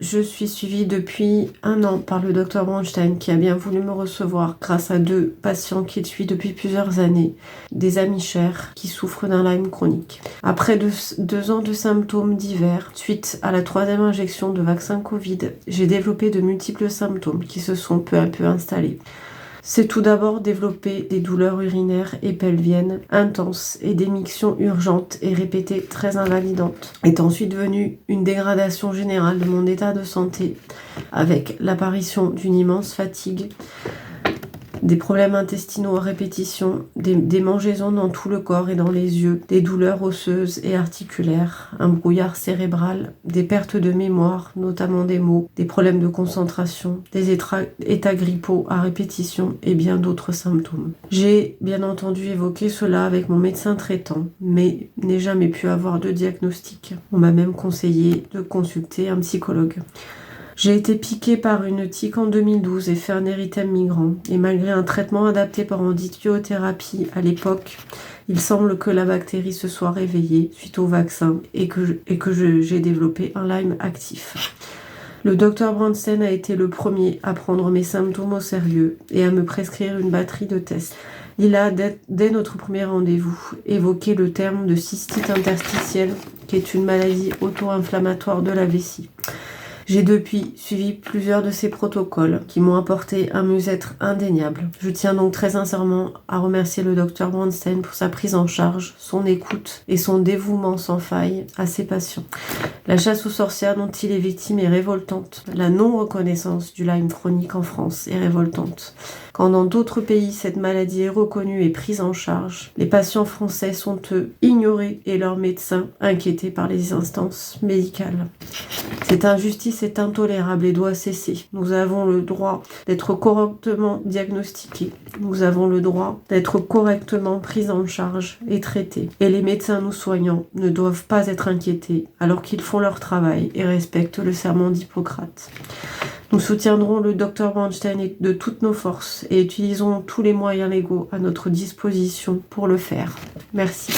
Je suis suivie depuis 1 an par le Dr Bronstein qui a bien voulu me recevoir grâce à 2 patients qu'il suit depuis plusieurs années, des amis chers qui souffrent d'un Lyme chronique. Après 2 ans de symptômes divers, suite à la 3e injection de vaccin Covid, j'ai développé de multiples symptômes qui se sont peu à peu installés. C'est tout d'abord développer des douleurs urinaires et pelviennes intenses et des mictions urgentes et répétées très invalidantes. Est ensuite venue une dégradation générale de mon état de santé avec l'apparition d'une immense fatigue, des problèmes intestinaux à répétition, des mangeaisons dans tout le corps et dans les yeux, des douleurs osseuses et articulaires, un brouillard cérébral, des pertes de mémoire, notamment des mots, des problèmes de concentration, des états grippaux à répétition et bien d'autres symptômes. J'ai bien entendu évoqué cela avec mon médecin traitant, mais n'ai jamais pu avoir de diagnostic. On m'a même conseillé de consulter un psychologue. J'ai été piquée par une tique en 2012 et fait un érythème migrant. Et malgré un traitement adapté par antibiothérapie à l'époque, il semble que la bactérie se soit réveillée suite au vaccin et que j'ai développé un Lyme actif. Le Dr Bronstein a été le premier à prendre mes symptômes au sérieux et à me prescrire une batterie de tests. Il a, dès notre premier rendez-vous, évoqué le terme de cystite interstitielle, qui est une maladie auto-inflammatoire de la vessie. J'ai depuis suivi plusieurs de ces protocoles qui m'ont apporté un mieux-être indéniable. Je tiens donc très sincèrement à remercier le Dr Bronstein pour sa prise en charge, son écoute et son dévouement sans faille à ses patients. La chasse aux sorcières dont il est victime est révoltante. La non-reconnaissance du Lyme chronique en France est révoltante. Quand dans d'autres pays cette maladie est reconnue et prise en charge, les patients français sont eux ignorés et leurs médecins inquiétés par les instances médicales. Cette injustice est intolérable et doit cesser. Nous avons le droit d'être correctement diagnostiqués. Nous avons le droit d'être correctement pris en charge et traités. Et les médecins nous soignants ne doivent pas être inquiétés alors qu'ils font leur travail et respectent le serment d'Hippocrate. Nous soutiendrons le Dr Bronstein de toutes nos forces et utilisons tous les moyens légaux à notre disposition pour le faire. Merci.